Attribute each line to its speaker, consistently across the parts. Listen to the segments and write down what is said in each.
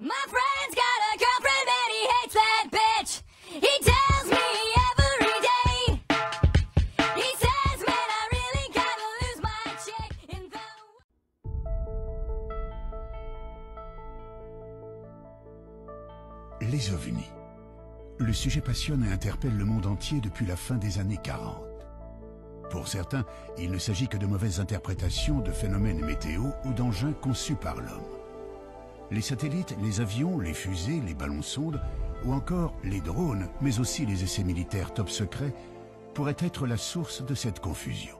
Speaker 1: My friend's got a girlfriend and he hates that bitch. He tells me every day. He says, man, I really gotta lose my chick in the...
Speaker 2: Les ovnis. Le sujet passionne et interpelle le monde entier depuis la fin des années 40. Pour certains, il ne s'agit que de mauvaises interprétations de phénomènes météo ou d'engins conçus par l'homme. Les satellites, les avions, les fusées, les ballons-sondes ou encore les drones, mais aussi les essais militaires top secrets, pourraient être la source de cette confusion.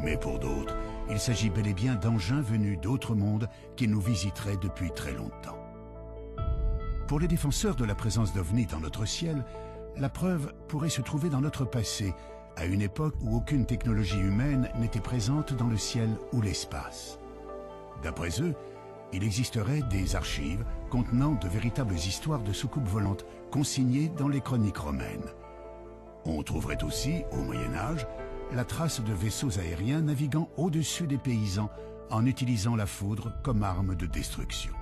Speaker 2: Mais pour d'autres, il s'agit bel et bien d'engins venus d'autres mondes qui nous visiteraient depuis très longtemps. Pour les défenseurs de la présence d'ovnis dans notre ciel, la preuve pourrait se trouver dans notre passé, à une époque où aucune technologie humaine n'était présente dans le ciel ou l'espace. D'après eux, il existerait des archives contenant de véritables histoires de soucoupes volantes consignées dans les chroniques romaines. On trouverait aussi, au Moyen-Âge, la trace de vaisseaux aériens naviguant au-dessus des paysans en utilisant la foudre comme arme de destruction.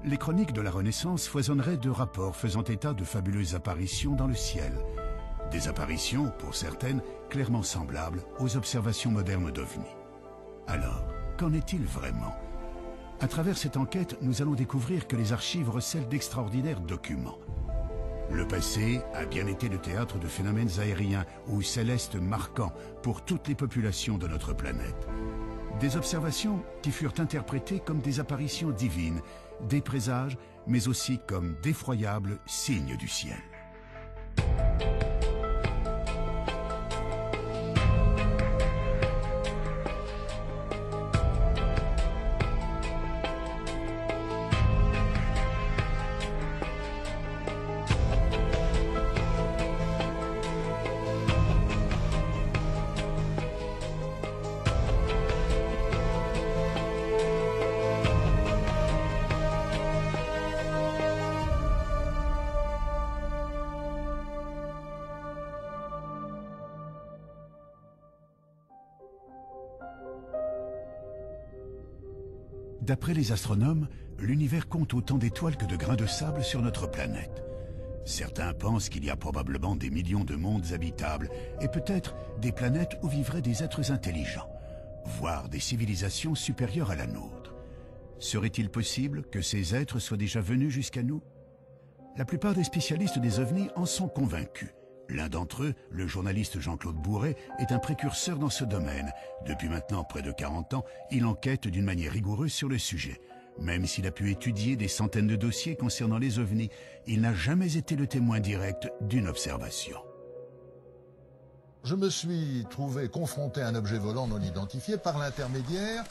Speaker 2: Les chroniques de la Renaissance foisonneraient de rapports faisant état de fabuleuses apparitions dans le ciel. Des apparitions, pour certaines, clairement semblables aux observations modernes d'OVNI. Alors, qu'en est-il vraiment ? À travers cette enquête, nous allons découvrir que les archives recèlent d'extraordinaires documents. Le passé a bien été le théâtre de phénomènes aériens ou célestes marquants pour toutes les populations de notre planète. Des observations qui furent interprétées comme des apparitions divines, des présages, mais aussi comme d'effroyables signes du ciel. D'après les astronomes, l'univers compte autant d'étoiles que de grains de sable sur notre planète. Certains pensent qu'il y a probablement des millions de mondes habitables et peut-être des planètes où vivraient des êtres intelligents, voire des civilisations supérieures à la nôtre. Serait-il possible que ces êtres soient déjà venus jusqu'à nous? La plupart des spécialistes des ovnis en sont convaincus. L'un d'entre eux, le journaliste Jean-Claude Bourret, est un précurseur dans ce domaine. Depuis maintenant près de 40 ans, il enquête d'une manière rigoureuse sur le sujet. Même s'il a pu étudier des centaines de dossiers concernant les ovnis, il n'a jamais été le témoin direct d'une observation.
Speaker 3: Je me suis trouvé confronté à un objet volant non identifié par l'intermédiaire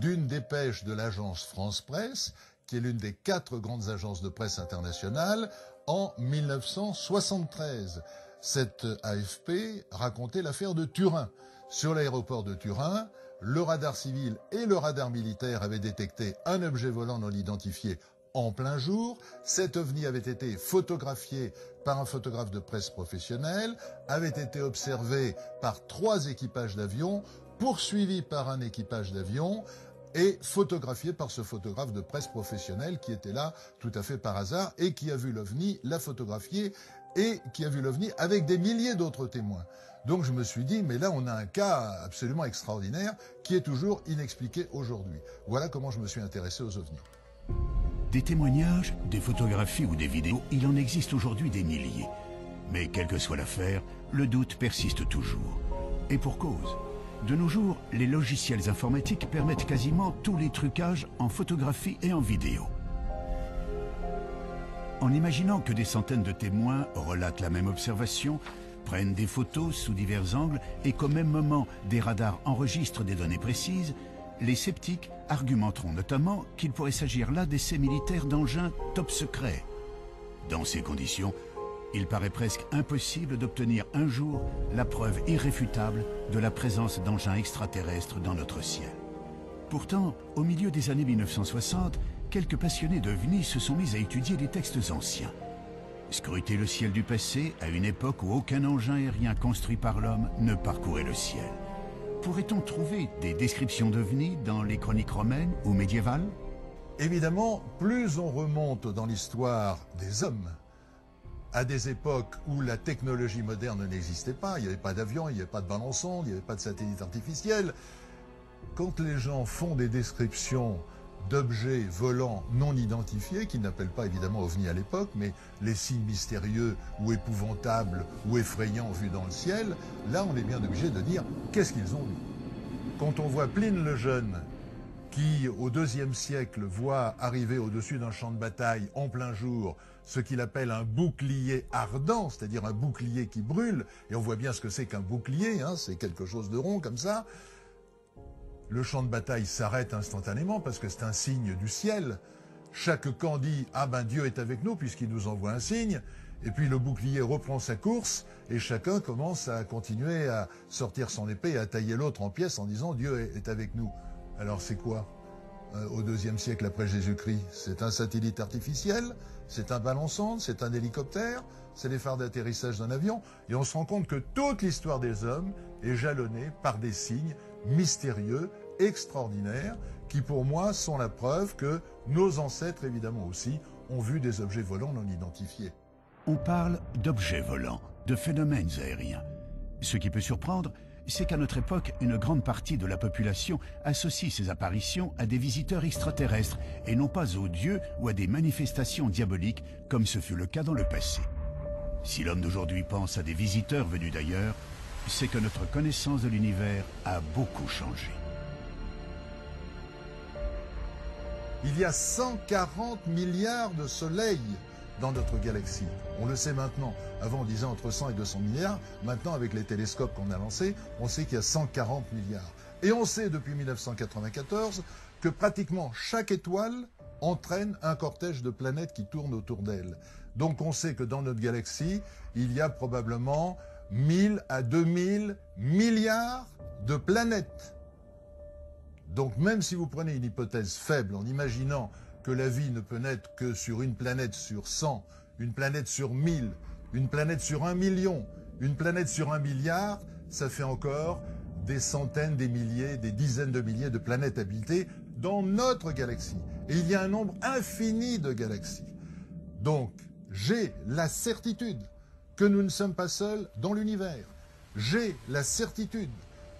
Speaker 3: d'une dépêche de l'agence France Presse, qui est l'une des 4 grandes agences de presse internationales, en 1973. Cette AFP racontait l'affaire de Turin. Sur l'aéroport de Turin, le radar civil et le radar militaire avaient détecté un objet volant non identifié en plein jour. Cet ovni avait été photographié par un photographe de presse professionnel, avait été observé par 3 équipages d'avion, poursuivi par un équipage d'avion et photographié par ce photographe de presse professionnel qui était là tout à fait par hasard et qui a vu l'ovni, l'a photographié et qui a vu l'OVNI avec des milliers d'autres témoins. Donc je me suis dit, mais là on a un cas absolument extraordinaire qui est toujours inexpliqué aujourd'hui. Voilà comment je me suis intéressé aux ovnis.
Speaker 2: Des témoignages, des photographies ou des vidéos, il en existe aujourd'hui des milliers. Mais quelle que soit l'affaire, le doute persiste toujours. Et pour cause. De nos jours, les logiciels informatiques permettent quasiment tous les trucages en photographie et en vidéo. En imaginant que des centaines de témoins relatent la même observation, prennent des photos sous divers angles et qu'au même moment des radars enregistrent des données précises, les sceptiques argumenteront notamment qu'il pourrait s'agir là d'essais militaires d'engins top secrets. Dans ces conditions, il paraît presque impossible d'obtenir un jour la preuve irréfutable de la présence d'engins extraterrestres dans notre ciel. Pourtant, au milieu des années 1960, quelques passionnés d'OVNI se sont mis à étudier les textes anciens. Scruter le ciel du passé à une époque où aucun engin aérien construit par l'homme ne parcourait le ciel. Pourrait-on trouver des descriptions d'OVNI dans les chroniques romaines ou médiévales?
Speaker 3: Évidemment, plus on remonte dans l'histoire des hommes, à des époques où la technologie moderne n'existait pas, il n'y avait pas d'avion, il n'y avait pas de ballon il n'y avait pas de satellite artificiel. Quand les gens font des descriptions d'objets volants non identifiés, qu'ils n'appellent pas évidemment ovnis à l'époque, mais les signes mystérieux ou épouvantables ou effrayants vus dans le ciel, là on est bien obligé de dire qu'est-ce qu'ils ont vu. Quand on voit Pline le Jeune, qui au IIe siècle voit arriver au-dessus d'un champ de bataille en plein jour ce qu'il appelle un bouclier ardent, c'est-à-dire un bouclier qui brûle, et on voit bien ce que c'est qu'un bouclier, hein, c'est quelque chose de rond comme ça. Le champ de bataille s'arrête instantanément parce que c'est un signe du ciel. Chaque camp dit « Ah ben Dieu est avec nous puisqu'il nous envoie un signe ». Et puis le bouclier reprend sa course et chacun commence à continuer à sortir son épée et à tailler l'autre en pièces en disant « Dieu est avec nous ». Alors c'est quoi au IIe siècle après Jésus-Christ? C'est un satellite artificiel? C'est un ballon sonde? C'est un hélicoptère? C'est les phares d'atterrissage d'un avion? Et on se rend compte que toute l'histoire des hommes est jalonnée par des signes mystérieux, extraordinaires, qui pour moi sont la preuve que nos ancêtres, évidemment aussi, ont vu des objets volants non identifiés.
Speaker 2: On parle d'objets volants, de phénomènes aériens. Ce qui peut surprendre, c'est qu'à notre époque, une grande partie de la population associe ces apparitions à des visiteurs extraterrestres et non pas aux dieux ou à des manifestations diaboliques comme ce fut le cas dans le passé. Si l'homme d'aujourd'hui pense à des visiteurs venus d'ailleurs, c'est que notre connaissance de l'univers a beaucoup changé.
Speaker 3: Il y a 140 milliards de soleils dans notre galaxie. On le sait maintenant. Avant, on disait entre 100 et 200 milliards. Maintenant, avec les télescopes qu'on a lancés, on sait qu'il y a 140 milliards. Et on sait depuis 1994 que pratiquement chaque étoile entraîne un cortège de planètes qui tournent autour d'elle. Donc on sait que dans notre galaxie, il y a probablement 1000 à 2000 milliards de planètes. Donc même si vous prenez une hypothèse faible en imaginant que la vie ne peut naître que sur une planète sur 100, une planète sur 1000, une planète sur 1 million, une planète sur 1 milliard, ça fait encore des centaines, des milliers, des dizaines de milliers de planètes habitées dans notre galaxie. Et il y a un nombre infini de galaxies. Donc, j'ai la certitude que nous ne sommes pas seuls dans l'univers. J'ai la certitude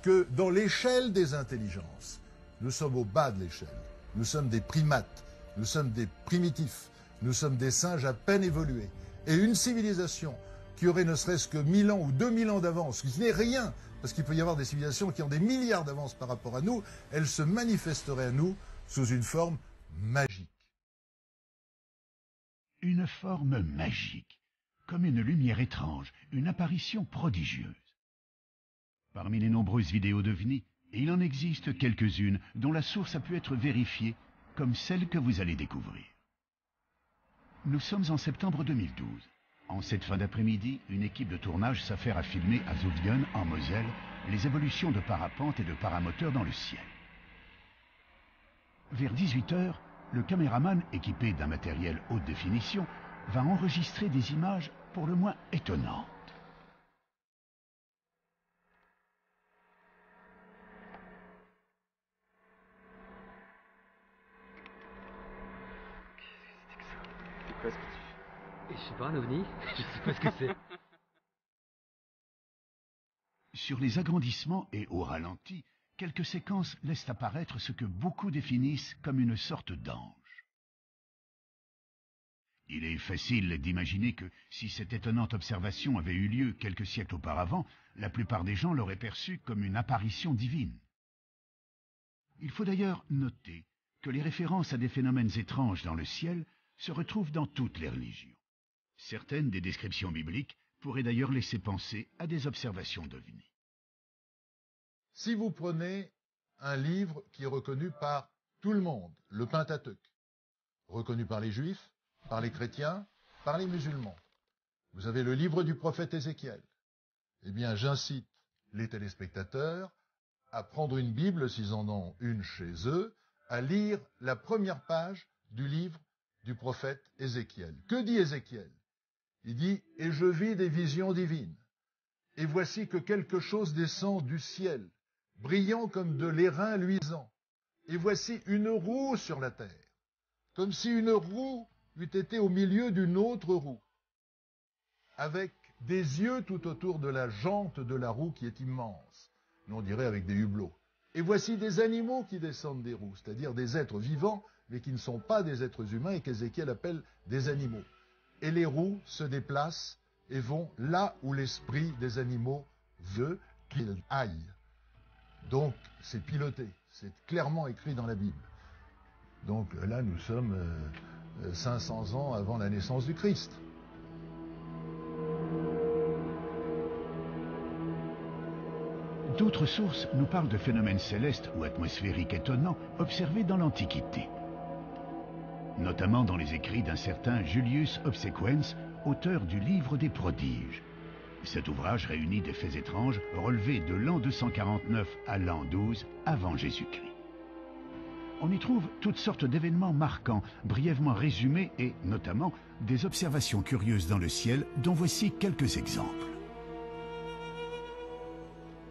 Speaker 3: que dans l'échelle des intelligences, nous sommes au bas de l'échelle. Nous sommes des primates, nous sommes des primitifs, nous sommes des singes à peine évolués. Et une civilisation qui aurait ne serait-ce que 1000 ans ou 2000 ans d'avance, qui n'est rien, parce qu'il peut y avoir des civilisations qui ont des milliards d'avance par rapport à nous, elle se manifesterait à nous sous une forme magique.
Speaker 2: Une forme magique, comme une lumière étrange, une apparition prodigieuse. Parmi les nombreuses vidéos d'OVNI, il en existe quelques-unes dont la source a pu être vérifiée, comme celle que vous allez découvrir. Nous sommes en septembre 2012. En cette fin d'après-midi, une équipe de tournage s'affaire à filmer à Zutphen, en Moselle, les évolutions de parapente et de paramoteurs dans le ciel. Vers 18 h, le caméraman, équipé d'un matériel haute définition, va enregistrer des images pour le moins étonnantes.
Speaker 4: C'est quoi ce que tu... Je sais pas, un ovni. Je sais pas ce que c'est.
Speaker 2: Sur les agrandissements et au ralenti, quelques séquences laissent apparaître ce que beaucoup définissent comme une sorte d'ange. Il est facile d'imaginer que si cette étonnante observation avait eu lieu quelques siècles auparavant, la plupart des gens l'auraient perçue comme une apparition divine. Il faut d'ailleurs noter que les références à des phénomènes étranges dans le ciel se retrouvent dans toutes les religions. Certaines des descriptions bibliques pourraient d'ailleurs laisser penser à des observations d'OVNI.
Speaker 3: Si vous prenez un livre qui est reconnu par tout le monde, le Pentateuque, reconnu par les Juifs, par les chrétiens, par les musulmans, vous avez le livre du prophète Ézéchiel. Eh bien, j'incite les téléspectateurs à prendre une Bible, s'ils en ont une chez eux, à lire la première page du livre du prophète Ézéchiel. Que dit Ézéchiel? Il dit « Et je vis des visions divines. Et voici que quelque chose descend du ciel, brillant comme de l'airain luisant. Et voici une roue sur la terre. comme si une roue eût été au milieu d'une autre roue, avec des yeux tout autour de la jante de la roue qui est immense, nous on dirait avec des hublots. Et voici des animaux qui descendent des roues, c'est-à-dire des êtres vivants, mais qui ne sont pas des êtres humains et qu'Ézéchiel appelle des animaux. Et les roues se déplacent et vont là où l'esprit des animaux veut qu'ils aillent. Donc c'est piloté, c'est clairement écrit dans la Bible. Donc là nous sommes 500 ans avant la naissance du Christ.
Speaker 2: D'autres sources nous parlent de phénomènes célestes ou atmosphériques étonnants observés dans l'Antiquité, notamment dans les écrits d'un certain Julius Obsequens, auteur du Livre des Prodiges. Cet ouvrage réunit des faits étranges relevés de l'an 249 à l'an 12 avant Jésus-Christ. On y trouve toutes sortes d'événements marquants, brièvement résumés et, notamment, des observations curieuses dans le ciel dont voici quelques exemples.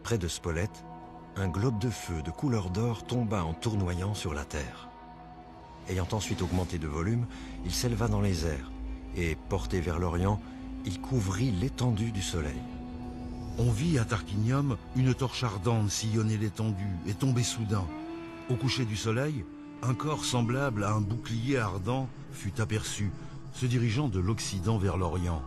Speaker 5: Près de Spolète, un globe de feu de couleur d'or tomba en tournoyant sur la terre. Ayant ensuite augmenté de volume, il s'éleva dans les airs et, porté vers l'Orient, il couvrit l'étendue du soleil.
Speaker 6: On vit à Tarquinium une torche ardente sillonner l'étendue et tomber soudain. Au coucher du soleil, un corps semblable à un bouclier ardent fut aperçu, se dirigeant de l'Occident vers l'Orient.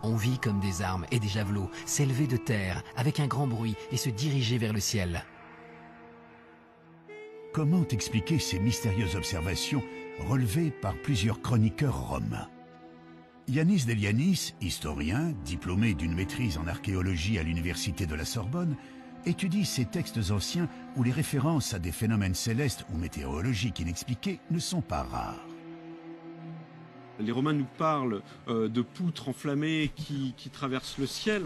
Speaker 7: On vit comme des armes et des javelots s'élever de terre avec un grand bruit et se diriger vers le ciel.
Speaker 2: Comment expliquer ces mystérieuses observations relevées par plusieurs chroniqueurs romains? Yanis Delianis, historien, diplômé d'une maîtrise en archéologie à l'université de la Sorbonne, étudie ces textes anciens où les références à des phénomènes célestes ou météorologiques inexpliqués ne sont pas rares.
Speaker 8: Les Romains nous parlent de poutres enflammées qui traversent le ciel.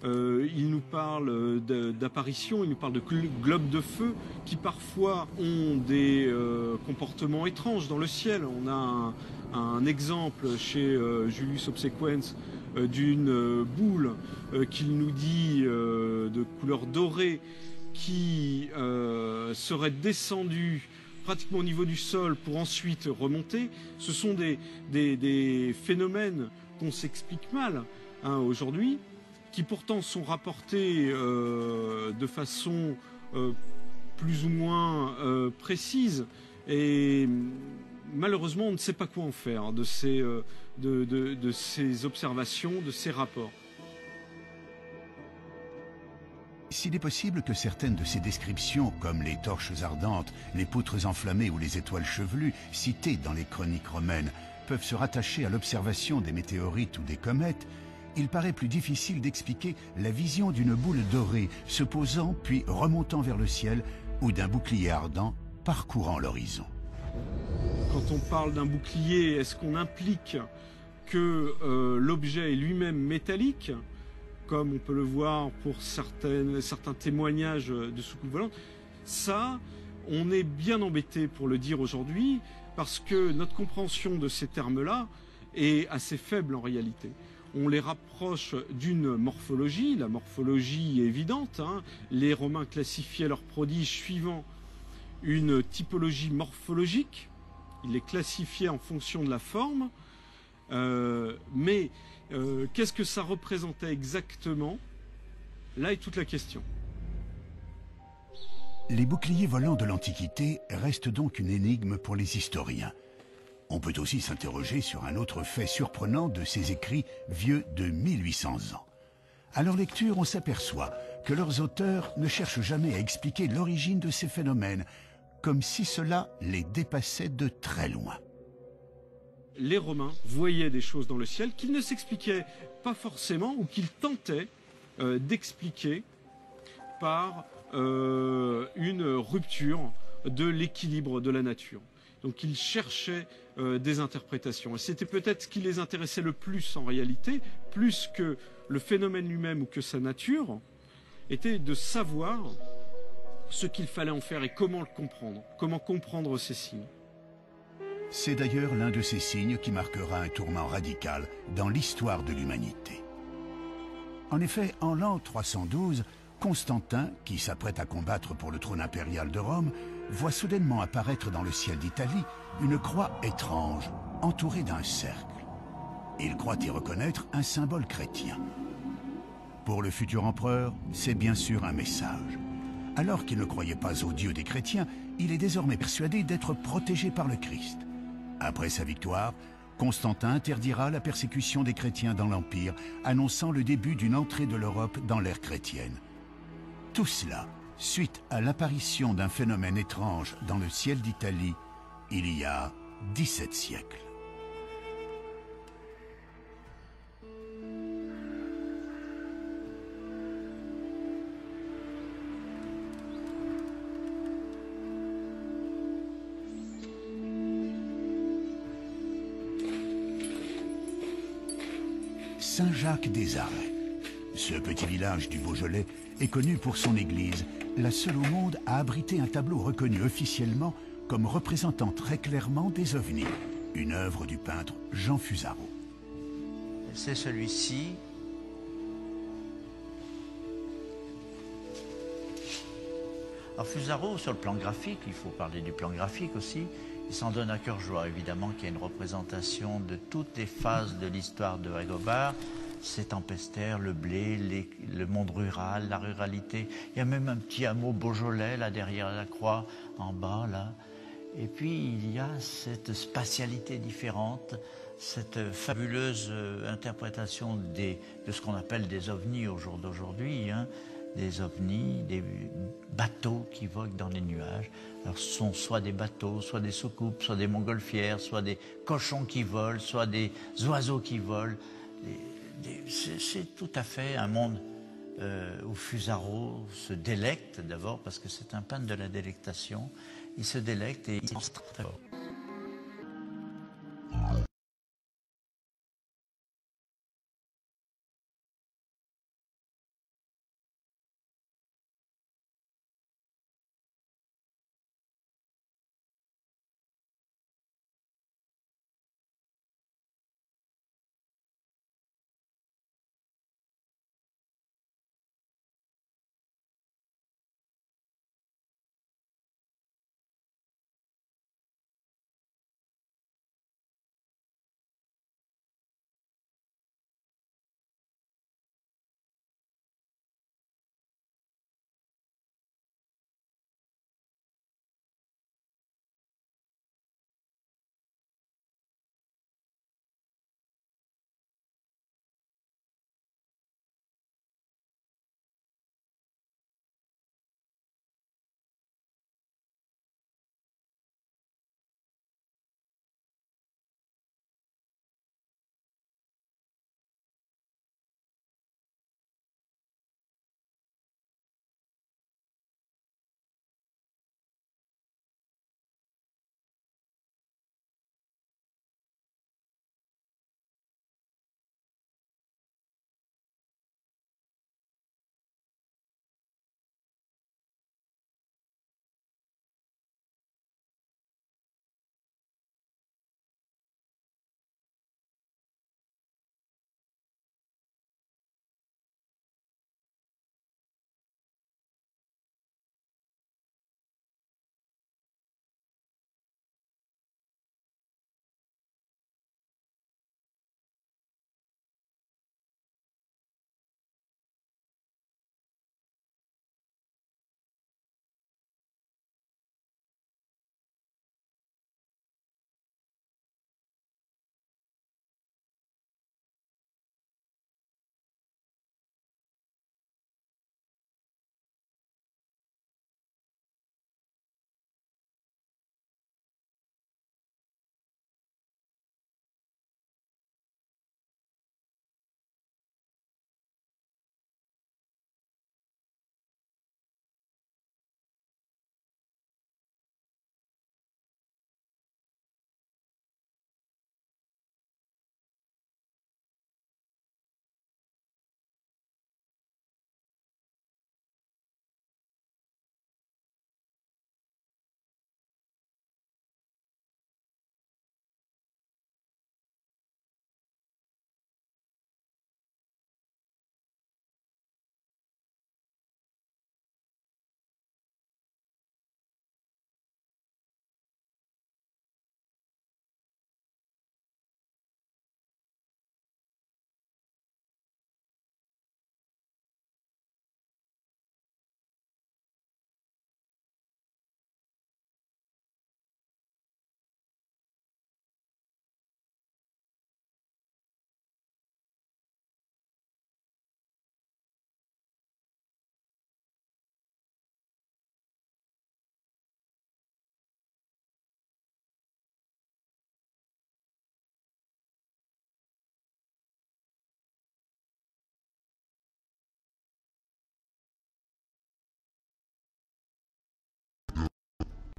Speaker 8: Ils nous parlent d'apparitions, ils nous parlent de globes de feu qui parfois ont des comportements étranges dans le ciel. On a un exemple chez Julius Obsequens d'une boule qu'il nous dit de couleur dorée qui serait descendue pratiquement au niveau du sol pour ensuite remonter. Ce sont des phénomènes qu'on s'explique mal aujourd'hui, qui pourtant sont rapportés de façon plus ou moins précise. Et malheureusement, on ne sait pas quoi en faire de ces observations, de ces rapports.
Speaker 2: S'il est possible que certaines de ces descriptions, comme les torches ardentes, les poutres enflammées ou les étoiles chevelues, citées dans les chroniques romaines, peuvent se rattacher à l'observation des météorites ou des comètes, il paraît plus difficile d'expliquer la vision d'une boule dorée se posant puis remontant vers le ciel ou d'un bouclier ardent parcourant l'horizon.
Speaker 8: Quand on parle d'un bouclier, est-ce qu'on implique que l'objet est lui-même métallique, comme on peut le voir pour certains témoignages de soucoupes volantes? Ça, on est bien embêté pour le dire aujourd'hui, parce que notre compréhension de ces termes-là est assez faible en réalité. On les rapproche d'une morphologie, la morphologie est évidente, Les Romains classifiaient leurs prodiges suivant une typologie morphologique, ils les classifiaient en fonction de la forme, mais qu'est-ce que ça représentait exactement? Là est toute la question.
Speaker 2: Les boucliers volants de l'Antiquité restent donc une énigme pour les historiens. On peut aussi s'interroger sur un autre fait surprenant de ces écrits vieux de 1800 ans. À leur lecture, on s'aperçoit que leurs auteurs ne cherchent jamais à expliquer l'origine de ces phénomènes, comme si cela les dépassait de très loin.
Speaker 8: Les Romains voyaient des choses dans le ciel qu'ils ne s'expliquaient pas forcément ou qu'ils tentaient d'expliquer par une rupture de l'équilibre de la nature. Donc ils cherchaient des interprétations. Et c'était peut-être ce qui les intéressait le plus en réalité, plus que le phénomène lui-même ou que sa nature, était de savoir ce qu'il fallait en faire et comment le comprendre, comment comprendre ces signes.
Speaker 2: C'est d'ailleurs l'un de ces signes qui marquera un tournant radical dans l'histoire de l'humanité. En effet, en l'an 312, Constantin, qui s'apprête à combattre pour le trône impérial de Rome, voit soudainement apparaître dans le ciel d'Italie une croix étrange, entourée d'un cercle. Il croit y reconnaître un symbole chrétien. Pour le futur empereur, c'est bien sûr un message. Alors qu'il ne croyait pas au Dieu des chrétiens, il est désormais persuadé d'être protégé par le Christ. Après sa victoire, Constantin interdira la persécution des chrétiens dans l'Empire, annonçant le début d'une entrée de l'Europe dans l'ère chrétienne. Tout cela, suite à l'apparition d'un phénomène étrange dans le ciel d'Italie, il y a 17 siècles. Saint-Jacques-des-Arrêts. Ce petit village du Beaujolais est connu pour son église, la seule au monde à abriter un tableau reconnu officiellement comme représentant très clairement des ovnis, une œuvre du peintre Jean Fusaro.
Speaker 9: C'est celui-ci. Alors Fusaro, sur le plan graphique, il faut parler du plan graphique aussi, il s'en donne à cœur joie, évidemment, qu'il y a une représentation de toutes les phases de l'histoire de Régobard. C'est tempestaire, le blé, le monde rural, la ruralité. Il y a même un petit hameau Beaujolais, là, derrière la croix, en bas, là. Et puis, il y a cette spatialité différente, cette fabuleuse interprétation de ce qu'on appelle des ovnis au jour d'aujourd'hui, hein. Des ovnis, des bateaux qui voguent dans les nuages. Alors ce sont soit des bateaux, soit des soucoupes, soit des montgolfières, soit des cochons qui volent, soit des oiseaux qui volent. C'est tout à fait un monde où Fusaro se délecte d'abord, parce que c'est un peintre de la délectation. Il se délecte et il s'en sort.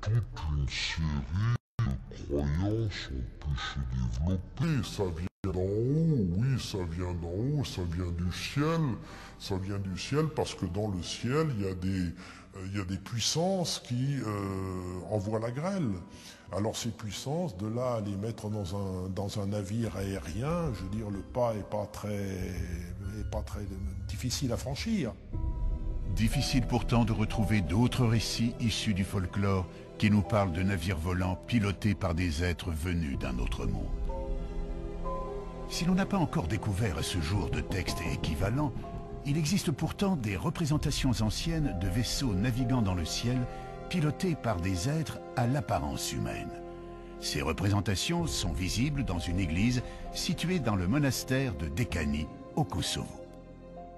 Speaker 10: toute une série de croyances ont pu se développer. Ça vient d'en haut, oui, ça vient d'en haut, ça vient du ciel. Ça vient du ciel parce que dans le ciel, il y a des puissances qui envoient la grêle. Alors ces puissances, de là à les mettre dans un navire aérien, je veux dire, le pas est pas très difficile à franchir.
Speaker 2: Difficile pourtant de retrouver d'autres récits issus du folklore qui nous parlent de navires volants pilotés par des êtres venus d'un autre monde. Si l'on n'a pas encore découvert à ce jour de textes équivalents, il existe pourtant des représentations anciennes de vaisseaux naviguant dans le ciel pilotés par des êtres à l'apparence humaine. Ces représentations sont visibles dans une église située dans le monastère de Dekani, au Kosovo.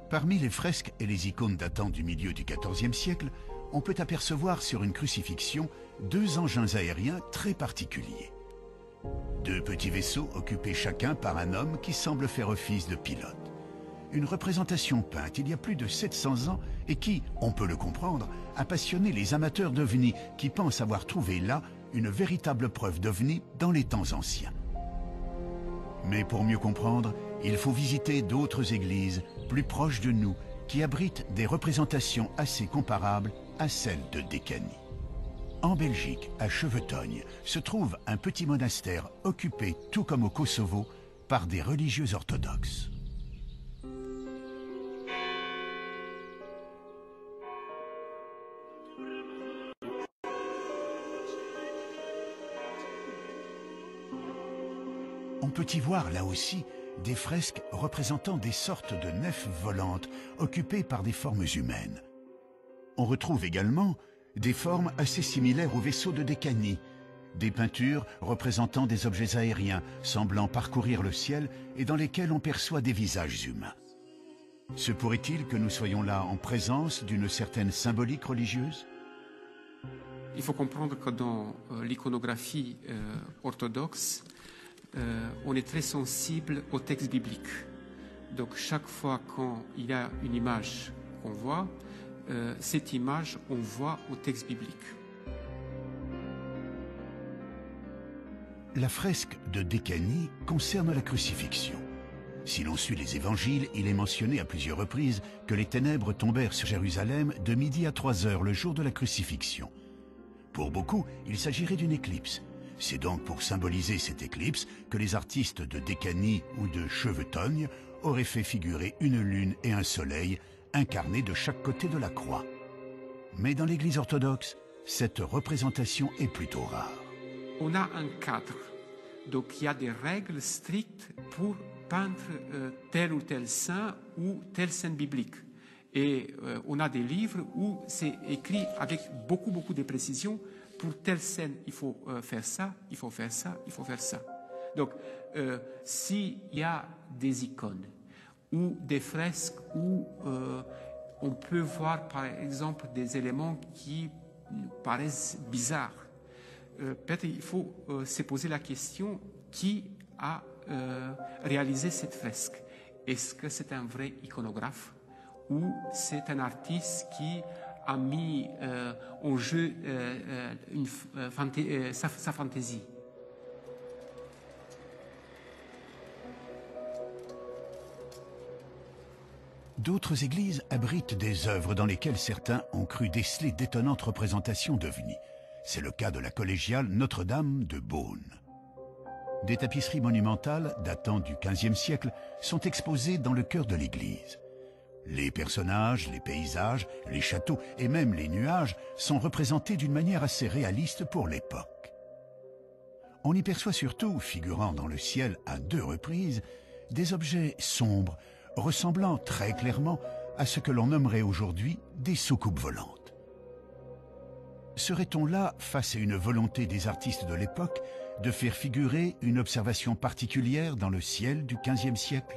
Speaker 2: Parmi les fresques et les icônes datant du milieu du XIVe siècle, on peut apercevoir sur une crucifixion 2 engins aériens très particuliers. 2 petits vaisseaux occupés chacun par un homme qui semble faire office de pilote. Une représentation peinte il y a plus de 700 ans et qui, on peut le comprendre, a passionné les amateurs d'ovnis qui pensent avoir trouvé là une véritable preuve d'ovnis dans les temps anciens. Mais pour mieux comprendre, il faut visiter d'autres églises plus proches de nous qui abritent des représentations assez comparables à celles de Dekani. En Belgique, à Chevetogne, se trouve un petit monastère occupé, tout comme au Kosovo, par des religieux orthodoxes. On peut y voir là aussi des fresques représentant des sortes de nefs volantes occupées par des formes humaines. On retrouve également des formes assez similaires aux vaisseaux de Dekani, des peintures représentant des objets aériens semblant parcourir le ciel et dans lesquels on perçoit des visages humains. Se pourrait-il que nous soyons là en présence d'une certaine symbolique religieuse ?
Speaker 11: Il faut comprendre que dans l'iconographie orthodoxe, on est très sensible au texte biblique. Donc chaque fois quand il y a une image qu'on voit, cette image, on voit au texte biblique.
Speaker 2: La fresque de Dekani concerne la crucifixion. Si l'on suit les évangiles, il est mentionné à plusieurs reprises que les ténèbres tombèrent sur Jérusalem de midi à 3 heures le jour de la crucifixion. Pour beaucoup, il s'agirait d'une éclipse. C'est donc pour symboliser cette éclipse que les artistes de Dekani ou de Chevetogne auraient fait figurer une lune et un soleil incarnés de chaque côté de la croix. Mais dans l'Église orthodoxe, cette représentation est plutôt rare.
Speaker 11: On a un cadre, donc il y a des règles strictes pour peindre tel ou tel saint ou telle scène biblique. Et on a des livres où c'est écrit avec beaucoup de précision. Pour telle scène, il faut faire ça, il faut faire ça, il faut faire ça. Donc, s'il y a des icônes ou des fresques où on peut voir, par exemple, des éléments qui nous paraissent bizarres, peut-être il faut se poser la question qui a réalisé cette fresque. Est-ce que c'est un vrai iconographe ou c'est un artiste qui a mis en jeu sa fantaisie?
Speaker 2: D'autres églises abritent des œuvres dans lesquelles certains ont cru déceler d'étonnantes représentations d'ovnis. C'est le cas de la collégiale Notre-Dame de Beaune. Des tapisseries monumentales datant du XVe siècle sont exposées dans le cœur de l'église. Les personnages, les paysages, les châteaux et même les nuages sont représentés d'une manière assez réaliste pour l'époque. On y perçoit surtout, figurant dans le ciel à 2 reprises, des objets sombres, ressemblant très clairement à ce que l'on nommerait aujourd'hui des soucoupes volantes. Serait-on là face à une volonté des artistes de l'époque de faire figurer une observation particulière dans le ciel du XVe siècle ?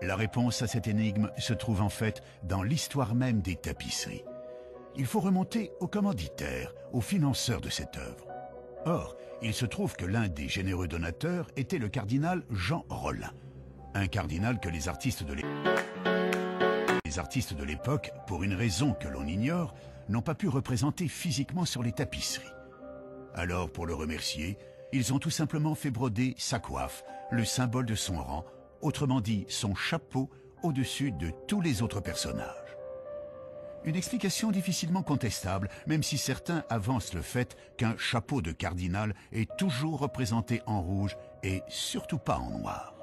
Speaker 2: La réponse à cette énigme se trouve en fait dans l'histoire même des tapisseries. Il faut remonter au commanditaire, au financeur de cette œuvre. Or, il se trouve que l'un des généreux donateurs était le cardinal Jean Rollin, un cardinal que les artistes de l'époque, pour une raison que l'on ignore, n'ont pas pu représenter physiquement sur les tapisseries. Alors, pour le remercier, ils ont tout simplement fait broder sa coiffe, le symbole de son rang, autrement dit son chapeau, au-dessus de tous les autres personnages. Une explication difficilement contestable, même si certains avancent le fait qu'un chapeau de cardinal est toujours représenté en rouge et surtout pas en noir.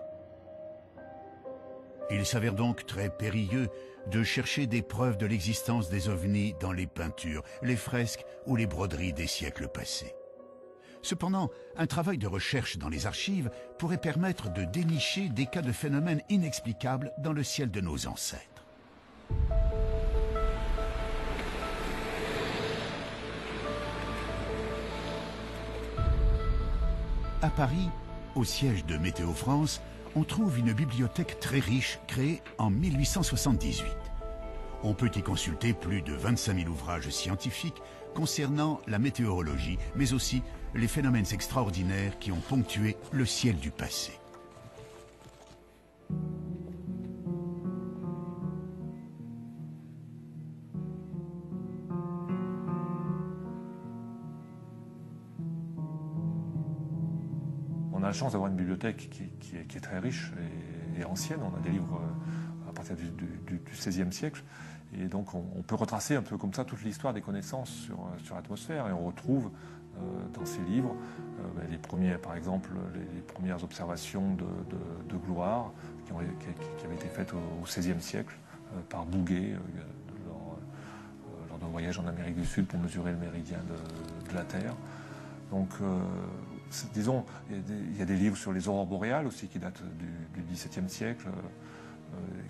Speaker 2: Il s'avère donc très périlleux de chercher des preuves de l'existence des ovnis dans les peintures, les fresques ou les broderies des siècles passés. Cependant, un travail de recherche dans les archives pourrait permettre de dénicher des cas de phénomènes inexplicables dans le ciel de nos ancêtres. À Paris, au siège de Météo France, on trouve une bibliothèque très riche créée en 1878. On peut y consulter plus de 25 000 ouvrages scientifiques concernant la météorologie, mais aussi les phénomènes extraordinaires qui ont ponctué le ciel du passé.
Speaker 12: On a la chance d'avoir une bibliothèque qui est très riche et ancienne. On a des livres à partir du XVIe siècle. Et donc on peut retracer un peu comme ça toute l'histoire des connaissances sur l'atmosphère. Et on retrouve dans ces livres les premiers, par exemple, les premières observations de gloire qui avaient été faites au XVIe siècle par Bouguer lors d'un voyage en Amérique du Sud pour mesurer le méridien de la Terre. Donc, disons, il y a des livres sur les aurores boréales aussi qui datent du XVIIe siècle,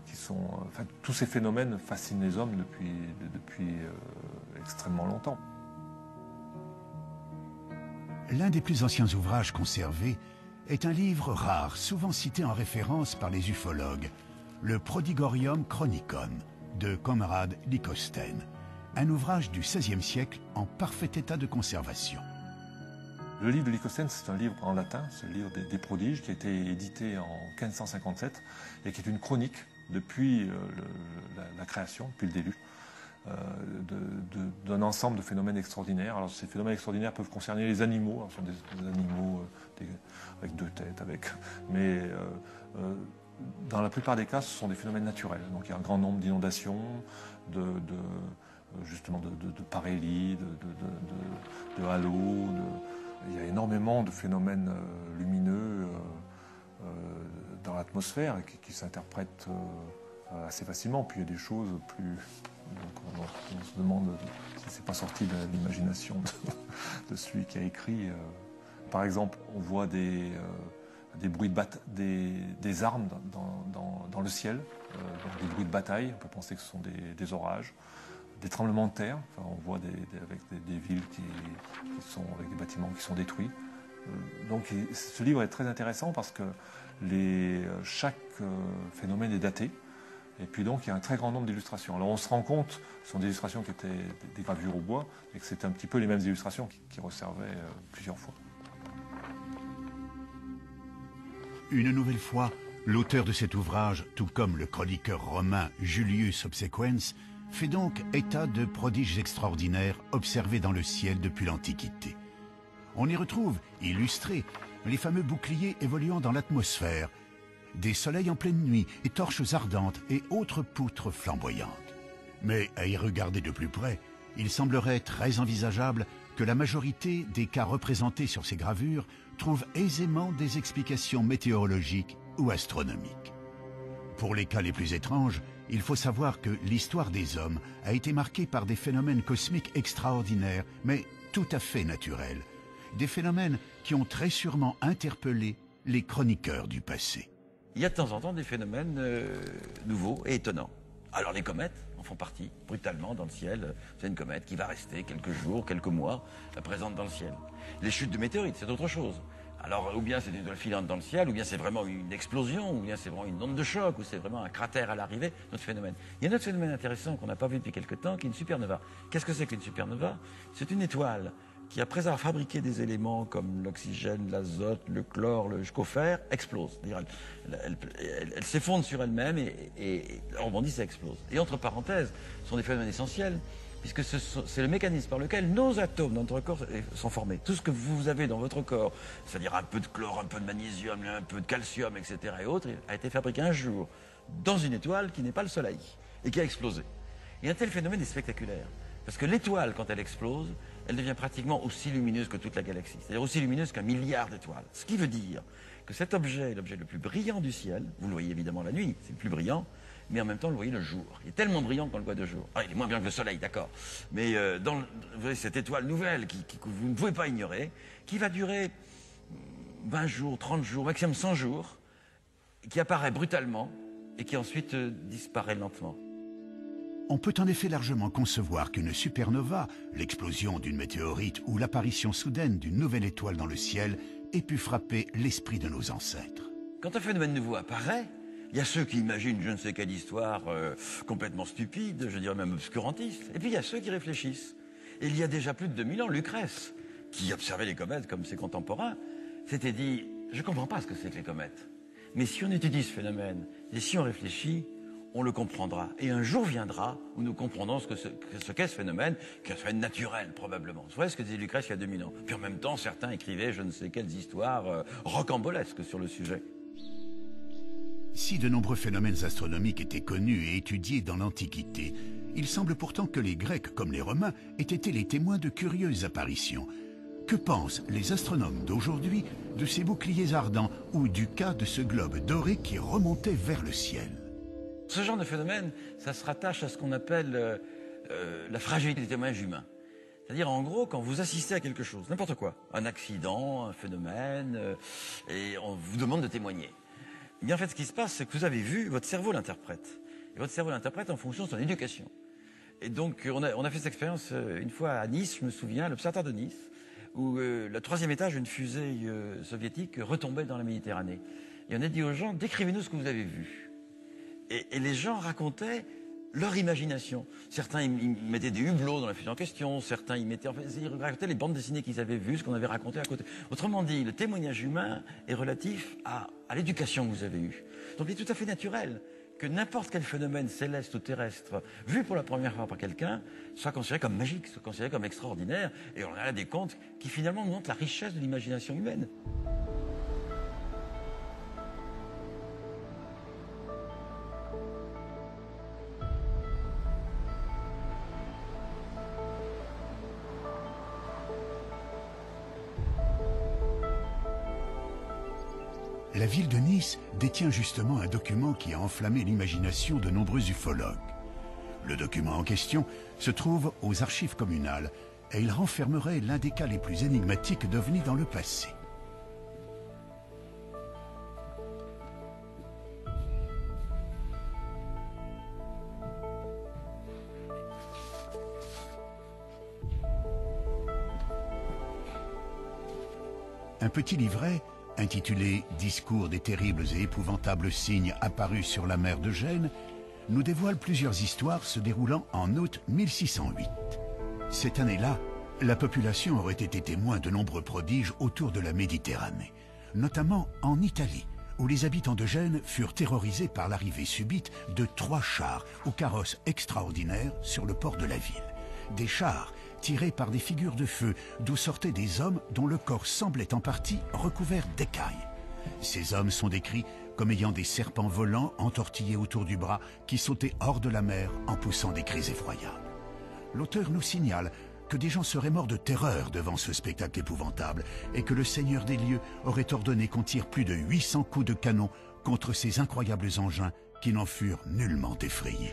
Speaker 12: qui sont, enfin, tous ces phénomènes fascinent les hommes depuis extrêmement longtemps.
Speaker 2: L'un des plus anciens ouvrages conservés est un livre rare, souvent cité en référence par les ufologues, le Prodigorium Chronicon de Conrad Lycosthenes, un ouvrage du XVIe siècle en parfait état de conservation.
Speaker 12: Le livre de Lycosthenes, c'est un livre en latin, c'est le livre des prodiges, qui a été édité en 1557 et qui est une chronique depuis la création, depuis le début, d'un ensemble de phénomènes extraordinaires. Alors ces phénomènes extraordinaires peuvent concerner les animaux, alors, ce sont des animaux avec deux têtes, mais dans la plupart des cas, ce sont des phénomènes naturels. Donc il y a un grand nombre d'inondations, justement de parélie, de halos. Il y a énormément de phénomènes lumineux dans l'atmosphère qui s'interprètent assez facilement. Puis il y a des choses plus... Donc on se demande si c'est pas sorti de l'imagination de celui qui a écrit. Par exemple, on voit des bruits des armes dans le ciel, donc des bruits de bataille. On peut penser que ce sont des orages. Des tremblements de terre, enfin, on voit avec des villes qui sont avec des bâtiments qui sont détruits. Donc ce livre est très intéressant parce que chaque phénomène est daté. Et puis donc il y a un très grand nombre d'illustrations. Alors on se rend compte, ce sont des illustrations qui étaient des gravures au bois, et que c'était un petit peu les mêmes illustrations qui resservaient plusieurs fois.
Speaker 2: Une nouvelle fois, l'auteur de cet ouvrage, tout comme le chroniqueur romain Julius Obsequens, fait donc état de prodiges extraordinaires observés dans le ciel depuis l'Antiquité. On y retrouve, illustrés, les fameux boucliers évoluant dans l'atmosphère, des soleils en pleine nuit et torches ardentes et autres poutres flamboyantes. Mais à y regarder de plus près, il semblerait très envisageable que la majorité des cas représentés sur ces gravures trouvent aisément des explications météorologiques ou astronomiques. Pour les cas les plus étranges, il faut savoir que l'histoire des hommes a été marquée par des phénomènes cosmiques extraordinaires, mais tout à fait naturels. Des phénomènes qui ont très sûrement interpellé les chroniqueurs du passé.
Speaker 13: Il y a de temps en temps des phénomènes nouveaux et étonnants. Alors les comètes en font partie, brutalement dans le ciel. C'est une comète qui va rester quelques jours, quelques mois, présente dans le ciel. Les chutes de météorites, c'est autre chose. Alors, ou bien c'est une étoile filante dans le ciel, ou bien c'est vraiment une explosion, ou bien c'est vraiment une onde de choc, ou c'est vraiment un cratère à l'arrivée, notre phénomène. Il y a un autre phénomène intéressant qu'on n'a pas vu depuis quelque temps, qui est une supernova. Qu'est-ce que c'est qu'une supernova? C'est une étoile qui, après avoir fabriqué des éléments comme l'oxygène, l'azote, le chlore, jusqu'au fer, explose. Elle s'effondre sur elle-même et rebondit, ça explose. Et entre parenthèses, ce sont des phénomènes essentiels, puisque c'est le mécanisme par lequel nos atomes dans notre corps sont formés. Tout ce que vous avez dans votre corps, c'est-à-dire un peu de chlore, un peu de magnésium, un peu de calcium, etc. et autres, a été fabriqué un jour dans une étoile qui n'est pas le Soleil et qui a explosé. Et un tel phénomène est spectaculaire, parce que l'étoile, quand elle explose, elle devient pratiquement aussi lumineuse que toute la galaxie, c'est-à-dire aussi lumineuse qu'un milliard d'étoiles. Ce qui veut dire que cet objet est l'objet le plus brillant du ciel. Vous le voyez évidemment la nuit, c'est le plus brillant, mais en même temps, vous le voyez le jour. Il est tellement brillant qu'on le voit de jour. Ah, il est moins bien que le Soleil, d'accord. Mais vous voyez cette étoile nouvelle que vous ne pouvez pas ignorer, qui va durer 20 jours, 30 jours, maximum 100 jours, qui apparaît brutalement et qui ensuite disparaît lentement.
Speaker 2: On peut en effet largement concevoir qu'une supernova, l'explosion d'une météorite ou l'apparition soudaine d'une nouvelle étoile dans le ciel ait pu frapper l'esprit de nos ancêtres.
Speaker 13: Quand un phénomène nouveau apparaît, il y a ceux qui imaginent je ne sais quelle histoire complètement stupide, je dirais même obscurantiste, et puis il y a ceux qui réfléchissent. Et il y a déjà plus de 2000 ans, Lucrèce, qui observait les comètes comme ses contemporains, s'était dit « je ne comprends pas ce que c'est que les comètes, mais si on étudie ce phénomène, et si on réfléchit, on le comprendra. Et un jour viendra où nous comprendrons ce qu'est ce phénomène, qui est un phénomène naturel probablement. Vous voyez ce que disait Lucrèce il y a 2000 ans. Puis en même temps, certains écrivaient je ne sais quelles histoires rocambolesques sur le sujet.
Speaker 2: Si de nombreux phénomènes astronomiques étaient connus et étudiés dans l'Antiquité, il semble pourtant que les Grecs comme les Romains aient été les témoins de curieuses apparitions. Que pensent les astronomes d'aujourd'hui de ces boucliers ardents ou du cas de ce globe doré qui remontait vers le ciel?
Speaker 13: Ce genre de phénomène, ça se rattache à ce qu'on appelle la fragilité des témoignages humains. C'est-à-dire, en gros, quand vous assistez à quelque chose, n'importe quoi, un accident, un phénomène, et on vous demande de témoigner. Eh bien, en fait, ce qui se passe, c'est que vous avez vu, votre cerveau l'interprète. Et votre cerveau l'interprète en fonction de son éducation. Et donc, on a fait cette expérience une fois à Nice, je me souviens, à l'Observatoire de Nice, où le 3e étage d'une fusée soviétique retombait dans la Méditerranée. Et on a dit aux gens, décrivez-nous ce que vous avez vu. Et les gens racontaient leur imagination. Certains, ils mettaient des hublots dans la fusée en question, certains, ils racontaient les bandes dessinées qu'ils avaient vues, ce qu'on avait raconté à côté. Autrement dit, le témoignage humain est relatif à l'éducation que vous avez eue. Donc il est tout à fait naturel que n'importe quel phénomène céleste ou terrestre, vu pour la première fois par quelqu'un, soit considéré comme magique, soit considéré comme extraordinaire, et on a là des contes qui finalement nous montrent la richesse de l'imagination humaine.
Speaker 2: La ville de Nice détient justement un document qui a enflammé l'imagination de nombreux ufologues. Le document en question se trouve aux archives communales et il renfermerait l'un des cas les plus énigmatiques d'OVNI dans le passé. Un petit livret intitulé « Discours des terribles et épouvantables signes apparus sur la mer de Gênes » nous dévoile plusieurs histoires se déroulant en août 1608. Cette année-là, la population aurait été témoin de nombreux prodiges autour de la Méditerranée, notamment en Italie, où les habitants de Gênes furent terrorisés par l'arrivée subite de 3 chars aux carrosses extraordinaires sur le port de la ville. Des chars tirés par des figures de feu, d'où sortaient des hommes dont le corps semblait en partie recouvert d'écailles. Ces hommes sont décrits comme ayant des serpents volants entortillés autour du bras qui sautaient hors de la mer en poussant des cris effroyables. L'auteur nous signale que des gens seraient morts de terreur devant ce spectacle épouvantable et que le seigneur des lieux aurait ordonné qu'on tire plus de 800 coups de canon contre ces incroyables engins qui n'en furent nullement effrayés.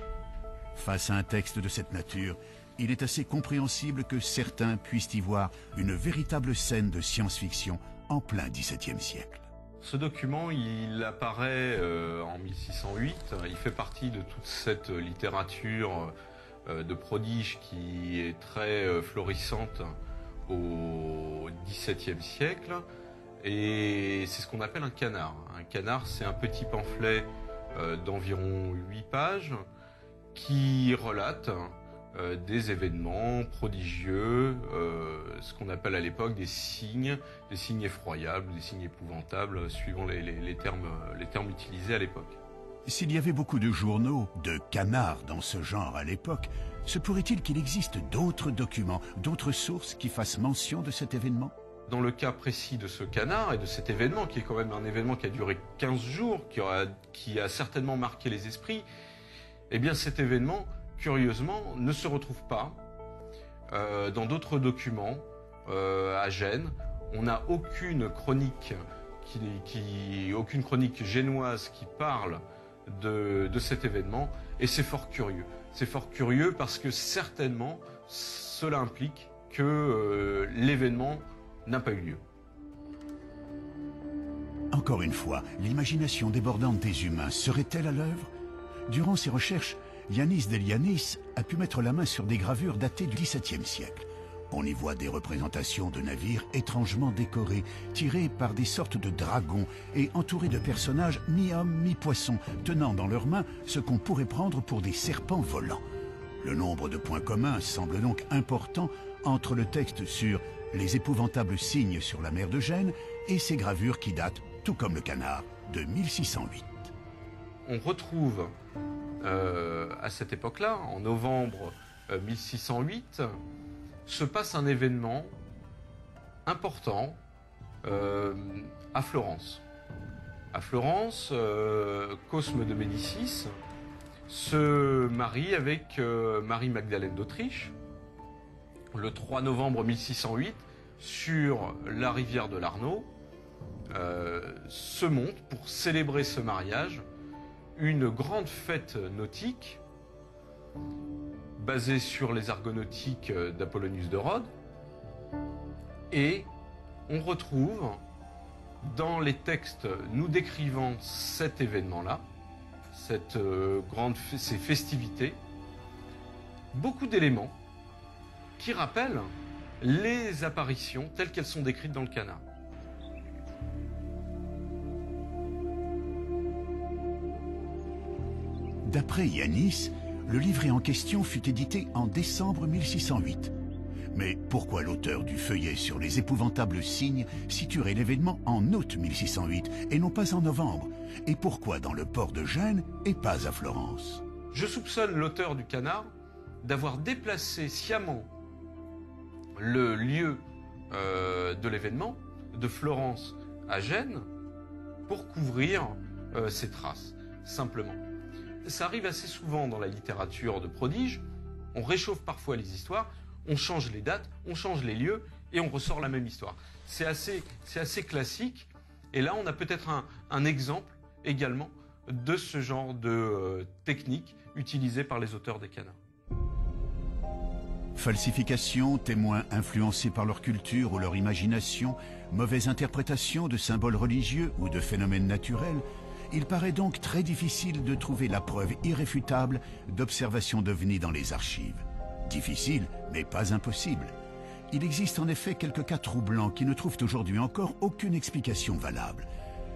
Speaker 2: Face à un texte de cette nature, il est assez compréhensible que certains puissent y voir une véritable scène de science-fiction en plein XVIIe siècle.
Speaker 8: Ce document, il apparaît en 1608. Il fait partie de toute cette littérature de prodiges qui est très florissante au XVIIe siècle. Et c'est ce qu'on appelle un canard. Un canard, c'est un petit pamphlet d'environ 8 pages qui relate des événements prodigieux, ce qu'on appelle à l'époque des signes effroyables, des signes épouvantables, suivant les termes utilisés à l'époque.
Speaker 2: S'il y avait beaucoup de journaux, de canards dans ce genre à l'époque, se pourrait-il qu'il existe d'autres documents, d'autres sources qui fassent mention de cet événement?
Speaker 8: Dans le cas précis de ce canard et de cet événement, qui est quand même un événement qui a duré 15 jours, qui a certainement marqué les esprits, eh bien cet événement, curieusement, ne se retrouve pas dans d'autres documents à Gênes. On n'a aucune chronique, aucune chronique génoise qui parle de cet événement, et c'est fort curieux. C'est fort curieux parce que certainement cela implique que l'événement n'a pas eu lieu.
Speaker 2: Encore une fois, l'imagination débordante des humains serait-elle à l'œuvre? Durant ses recherches, Yanis Delianis a pu mettre la main sur des gravures datées du XVIIe siècle. On y voit des représentations de navires étrangement décorés, tirés par des sortes de dragons et entourés de personnages mi-hommes, mi-poissons, tenant dans leurs mains ce qu'on pourrait prendre pour des serpents volants. Le nombre de points communs semble donc important entre le texte sur les épouvantables signes sur la mer de Gênes et ces gravures qui datent, tout comme le canard, de 1608.
Speaker 8: On retrouve à cette époque-là, en novembre 1608, se passe un événement important à Florence. À Florence, Cosme de Médicis se marie avec Marie-Magdalène d'Autriche le 3 novembre 1608 sur la rivière de l'Arno. Se monte pour célébrer ce mariage une grande fête nautique basée sur les argonautiques d'Apollonius de Rhodes, et on retrouve dans les textes nous décrivant cet événement-là, ces festivités, beaucoup d'éléments qui rappellent les apparitions telles qu'elles sont décrites dans le canard.
Speaker 2: D'après Yanis, le livret en question fut édité en décembre 1608. Mais pourquoi l'auteur du feuillet sur les épouvantables signes situerait l'événement en août 1608 et non pas en novembre? Et pourquoi dans le port de Gênes et pas à Florence?
Speaker 8: Je soupçonne l'auteur du canard d'avoir déplacé sciemment le lieu de l'événement de Florence à Gênes pour couvrir ses traces, simplement. Ça arrive assez souvent dans la littérature de prodige, on réchauffe parfois les histoires, on change les dates, on change les lieux et on ressort la même histoire. C'est assez classique, et là on a peut-être un exemple également de ce genre de technique utilisée par les auteurs des canards.
Speaker 2: Falsification, témoins influencés par leur culture ou leur imagination, mauvaise interprétation de symboles religieux ou de phénomènes naturels, il paraît donc très difficile de trouver la preuve irréfutable d'observations d'ovnis dans les archives. Difficile, mais pas impossible. Il existe en effet quelques cas troublants qui ne trouvent aujourd'hui encore aucune explication valable.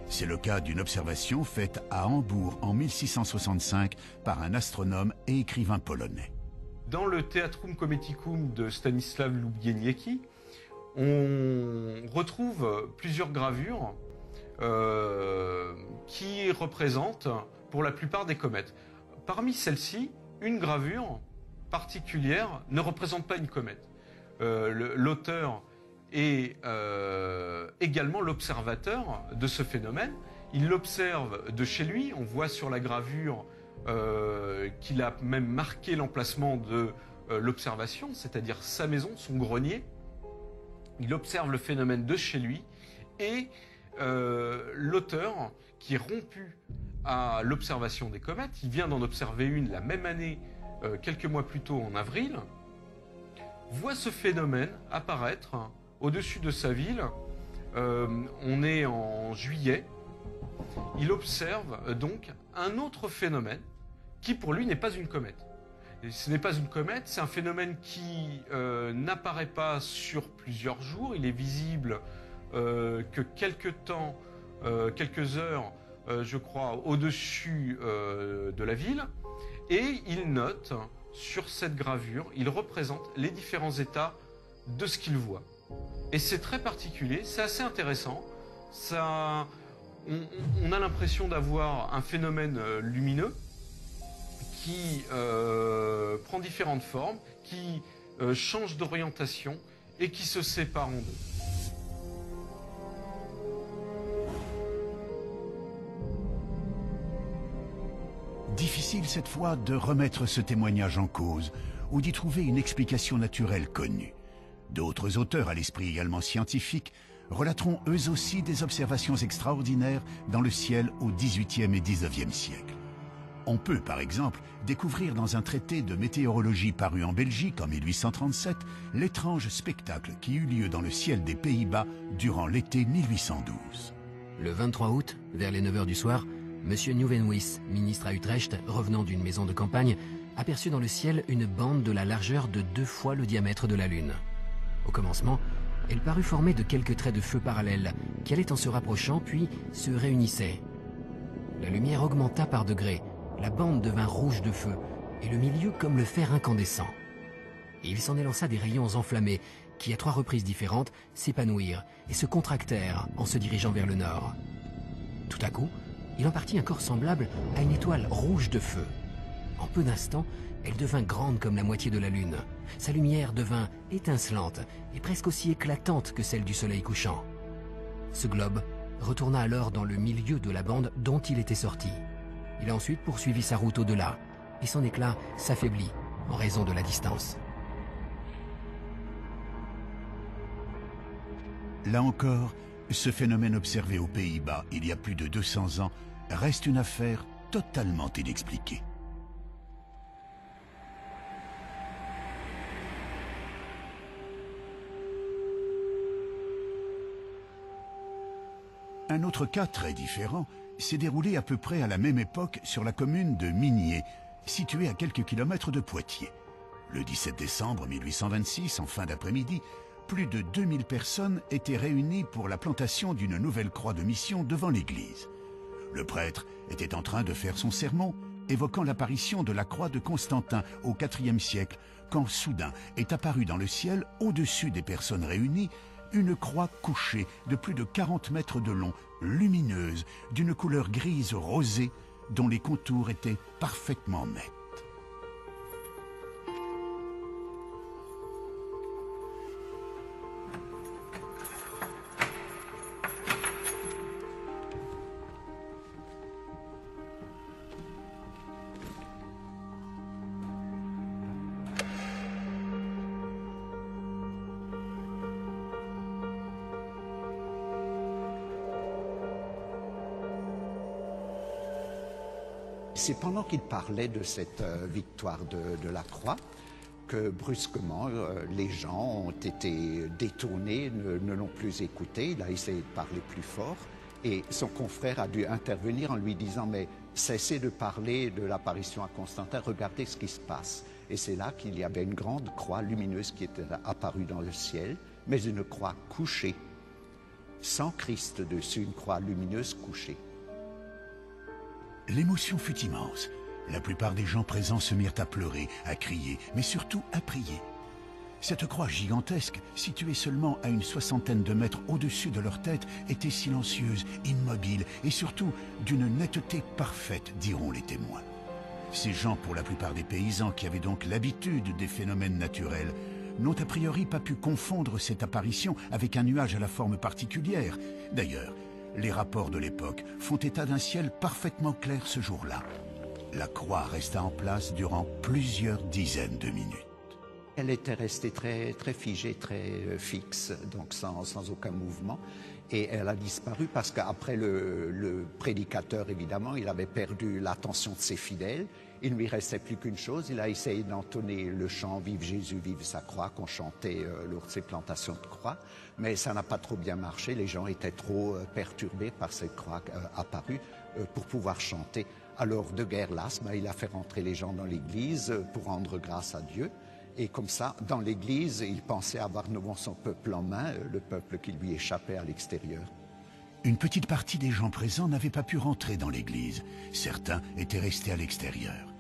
Speaker 2: C'est le cas d'une observation faite à Hambourg en 1665 par un astronome et écrivain polonais.
Speaker 8: Dans le Theatrum Cometicum de Stanisław Lubieniecki, on retrouve plusieurs gravures qui représentent pour la plupart des comètes. Parmi celles-ci, une gravure particulière ne représente pas une comète. L'auteur est également l'observateur de ce phénomène. Il l'observe de chez lui. On voit sur la gravure qu'il a même marqué l'emplacement de l'observation, c'est-à-dire sa maison, son grenier. Il observe le phénomène de chez lui, et l'auteur, qui est rompu à l'observation des comètes, il vient d'en observer une la même année, quelques mois plus tôt en avril, voit ce phénomène apparaître au-dessus de sa ville. On est en juillet. Il observe donc un autre phénomène qui pour lui n'est pas une comète. Et ce n'est pas une comète, c'est un phénomène qui n'apparaît pas sur plusieurs jours. Il est visible que quelques temps, quelques heures, je crois, au-dessus de la ville. Et il note sur cette gravure, il représente les différents états de ce qu'il voit. Et c'est très particulier, c'est assez intéressant. Ça, on a l'impression d'avoir un phénomène lumineux qui prend différentes formes, qui change d'orientation et qui se sépare en deux.
Speaker 2: Difficile cette fois de remettre ce témoignage en cause ou d'y trouver une explication naturelle connue. D'autres auteurs à l'esprit également scientifique relateront eux aussi des observations extraordinaires dans le ciel au XVIIIe et XIXe siècle. On peut par exemple découvrir dans un traité de météorologie paru en Belgique en 1837 l'étrange spectacle qui eut lieu dans le ciel des Pays-Bas durant l'été 1812.
Speaker 7: Le 23 août, vers les 9 h du soir, M. Nieuwenhuis, ministre à Utrecht, revenant d'une maison de campagne, aperçut dans le ciel une bande de la largeur de 2 fois le diamètre de la Lune. Au commencement, elle parut formée de quelques traits de feu parallèles, qui allaient en se rapprochant puis se réunissaient. La lumière augmenta par degrés, la bande devint rouge de feu, et le milieu comme le fer incandescent. Et il s'en élança des rayons enflammés, qui à 3 reprises différentes s'épanouirent et se contractèrent en se dirigeant vers le nord. Tout à coup, il en partit un corps semblable à une étoile rouge de feu. En peu d'instants, elle devint grande comme la moitié de la Lune. Sa lumière devint étincelante et presque aussi éclatante que celle du soleil couchant. Ce globe retourna alors dans le milieu de la bande dont il était sorti. Il a ensuite poursuivi sa route au-delà, et son éclat s'affaiblit en raison de la distance.
Speaker 2: Là encore, ce phénomène observé aux Pays-Bas il y a plus de 200 ans reste une affaire totalement inexpliquée. Un autre cas très différent s'est déroulé à peu près à la même époque sur la commune de Migné, située à quelques kilomètres de Poitiers. Le 17 décembre 1826, en fin d'après-midi, plus de 2000 personnes étaient réunies pour la plantation d'une nouvelle croix de mission devant l'église. Le prêtre était en train de faire son sermon, évoquant l'apparition de la croix de Constantin au IVe siècle, quand soudain est apparue dans le ciel, au-dessus des personnes réunies, une croix couchée de plus de 40 mètres de long, lumineuse, d'une couleur grise rosée, dont les contours étaient parfaitement nets.
Speaker 14: C'est pendant qu'il parlait de cette victoire de la croix que brusquement les gens ont été détournés, ne l'ont plus écouté. Il a essayé de parler plus fort et son confrère a dû intervenir en lui disant « mais cessez de parler de l'apparition à Constantin, regardez ce qui se passe ». Et c'est là qu'il y avait une grande croix lumineuse qui était apparue dans le ciel, mais une croix couchée, sans Christ dessus, une croix lumineuse couchée.
Speaker 2: L'émotion fut immense. La plupart des gens présents se mirent à pleurer, à crier, mais surtout à prier. Cette croix gigantesque, située seulement à une 60aine de mètres au-dessus de leur tête, était silencieuse, immobile et surtout d'une netteté parfaite, diront les témoins. Ces gens, pour la plupart des paysans qui avaient donc l'habitude des phénomènes naturels, n'ont a priori pas pu confondre cette apparition avec un nuage à la forme particulière. D'ailleurs, les rapports de l'époque font état d'un ciel parfaitement clair ce jour-là. La croix resta en place durant plusieurs dizaines de minutes.
Speaker 14: Elle était restée très figée, très fixe, donc sans aucun mouvement. Et elle a disparu parce qu'après le prédicateur, évidemment, il avait perdu l'attention de ses fidèles. Il ne lui restait plus qu'une chose, il a essayé d'entonner le chant « Vive Jésus, vive sa croix » qu'on chantait lors de ses plantations de croix. Mais ça n'a pas trop bien marché, les gens étaient trop perturbés par cette croix apparue pour pouvoir chanter. Alors de guerre lasse, il a fait rentrer les gens dans l'église pour rendre grâce à Dieu. Et comme ça, dans l'église, il pensait avoir nouveau son peuple en main, le peuple qui lui échappait à l'extérieur.
Speaker 2: Une petite partie des gens présents n'avaient pas pu rentrer dans l'église. Certains étaient restés à l'extérieur.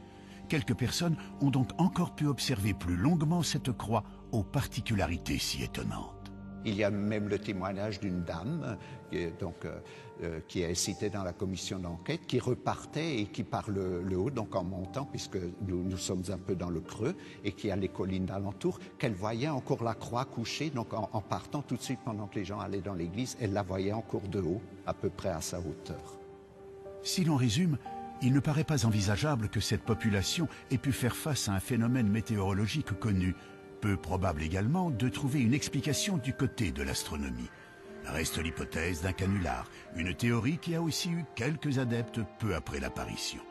Speaker 2: Quelques personnes ont donc encore pu observer plus longuement cette croix aux particularités si étonnantes.
Speaker 14: Il y a même le témoignage d'une dame qui est citée dans la commission d'enquête, qui repartait et qui par le haut, donc en montant, puisque nous sommes un peu dans le creux, et qui a les collines d'alentour, qu'elle voyait encore la croix couchée, donc en partant tout de suite pendant que les gens allaient dans l'église, elle la voyait encore de haut, à peu près à sa hauteur.
Speaker 2: Si l'on résume, il ne paraît pas envisageable que cette population ait pu faire face à un phénomène météorologique connu. Peu probable également de trouver une explication du côté de l'astronomie. Reste l'hypothèse d'un canular, une théorie qui a aussi eu quelques adeptes peu après l'apparition.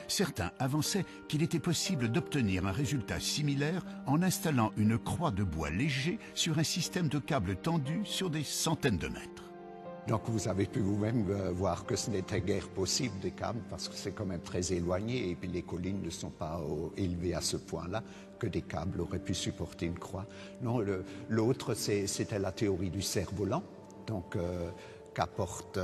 Speaker 2: Certains avançaient qu'il était possible d'obtenir un résultat similaire en installant une croix de bois léger sur un système de câbles tendus sur des centaines de mètres.
Speaker 14: Donc vous avez pu vous-même voir que ce n'était guère possible des câbles parce que c'est quand même très éloigné et puis les collines ne sont pas élevées à ce point-là que des câbles auraient pu supporter une croix. Non, l'autre c'était la théorie du cerf-volant, donc qu'apporte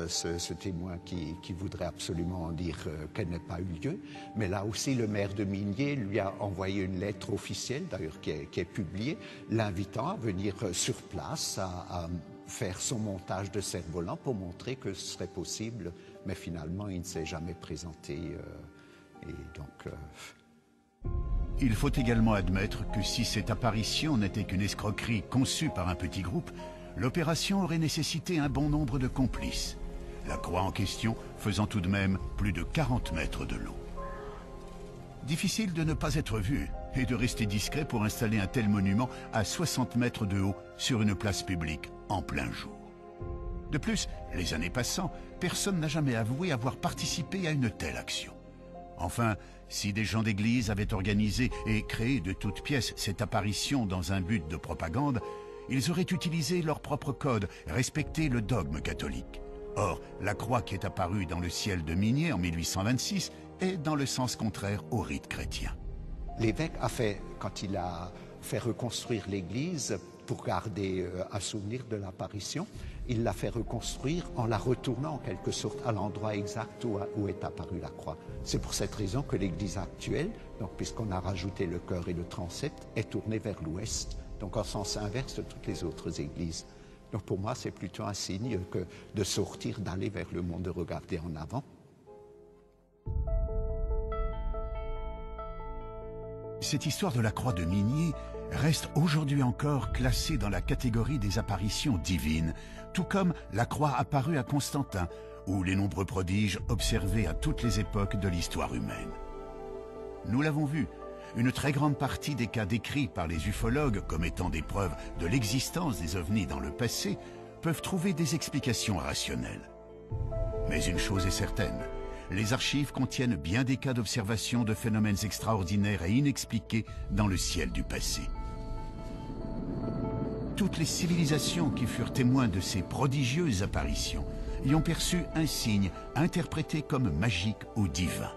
Speaker 14: ce témoin qui voudrait absolument dire qu'elle n'ait pas eu lieu. Mais là aussi le maire de Migné lui a envoyé une lettre officielle, d'ailleurs qui est publiée, l'invitant à venir sur place à faire son montage de cerf-volant pour montrer que ce serait possible, mais finalement il ne s'est jamais présenté et donc...
Speaker 2: Il faut également admettre que si cette apparition n'était qu'une escroquerie conçue par un petit groupe, l'opération aurait nécessité un bon nombre de complices, la croix en question faisant tout de même plus de 40 mètres de long. Difficile de ne pas être vu et de rester discret pour installer un tel monument à 60 mètres de haut sur une place publique en plein jour. De plus, les années passant, personne n'a jamais avoué avoir participé à une telle action. Enfin, si des gens d'église avaient organisé et créé de toutes pièces cette apparition dans un but de propagande, ils auraient utilisé leur propre code, respecté le dogme catholique. Or, la croix qui est apparue dans le ciel de Migné en 1826 est dans le sens contraire au rite chrétien.
Speaker 14: L'évêque a fait, quand il a fait reconstruire l'église pour garder un souvenir de l'apparition, il l'a fait reconstruire en la retournant en quelque sorte à l'endroit exact où est apparue la croix. C'est pour cette raison que l'église actuelle, donc puisqu'on a rajouté le chœur et le transept, est tournée vers l'ouest, donc en sens inverse de toutes les autres églises. Donc pour moi, c'est plutôt un signe que de sortir, d'aller vers le monde, de regarder en avant.
Speaker 2: Cette histoire de la croix de Migné reste aujourd'hui encore classée dans la catégorie des apparitions divines, tout comme la croix apparue à Constantin, ou les nombreux prodiges observés à toutes les époques de l'histoire humaine. Nous l'avons vu, une très grande partie des cas décrits par les ufologues comme étant des preuves de l'existence des ovnis dans le passé peuvent trouver des explications rationnelles. Mais une chose est certaine, les archives contiennent bien des cas d'observation de phénomènes extraordinaires et inexpliqués dans le ciel du passé. Toutes les civilisations qui furent témoins de ces prodigieuses apparitions y ont perçu un signe interprété comme magique ou divin.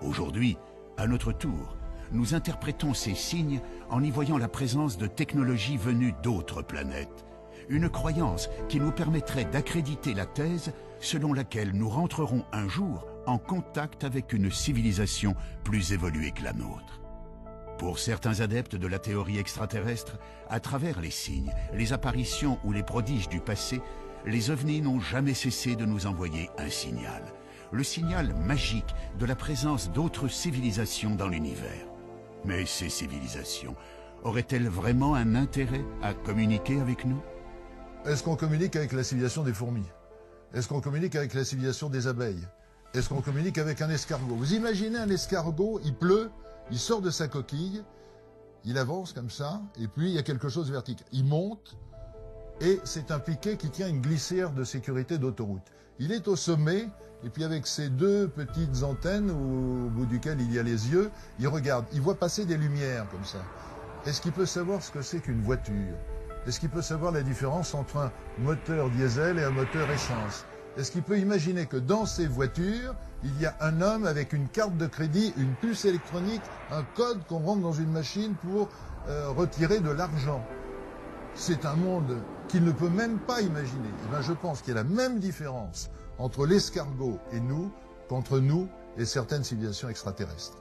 Speaker 2: Aujourd'hui, à notre tour, nous interprétons ces signes en y voyant la présence de technologies venues d'autres planètes, une croyance qui nous permettrait d'accréditer la thèse selon laquelle nous rentrerons un jour en contact avec une civilisation plus évoluée que la nôtre. Pour certains adeptes de la théorie extraterrestre, à travers les signes, les apparitions ou les prodiges du passé, les ovnis n'ont jamais cessé de nous envoyer un signal. Le signal magique de la présence d'autres civilisations dans l'univers. Mais ces civilisations auraient-elles vraiment un intérêt à communiquer avec nous?
Speaker 3: Est-ce qu'on communique avec la civilisation des fourmis? Est-ce qu'on communique avec la civilisation des abeilles? Est-ce qu'on communique avec un escargot? Vous imaginez un escargot, il pleut, il sort de sa coquille, il avance comme ça, et puis il y a quelque chose de vertical. Il monte, et c'est un piquet qui tient une glissière de sécurité d'autoroute. Il est au sommet, et puis avec ses deux petites antennes au bout duquel il y a les yeux, il regarde, il voit passer des lumières comme ça. Est-ce qu'il peut savoir ce que c'est qu'une voiture? Est-ce qu'il peut savoir la différence entre un moteur diesel et un moteur essence? Est-ce qu'il peut imaginer que dans ces voitures, il y a un homme avec une carte de crédit, une puce électronique, un code qu'on rentre dans une machine pour retirer de l'argent? C'est un monde qu'il ne peut même pas imaginer. Et bien, je pense qu'il y a la même différence entre l'escargot et nous qu'entre nous et certaines civilisations extraterrestres.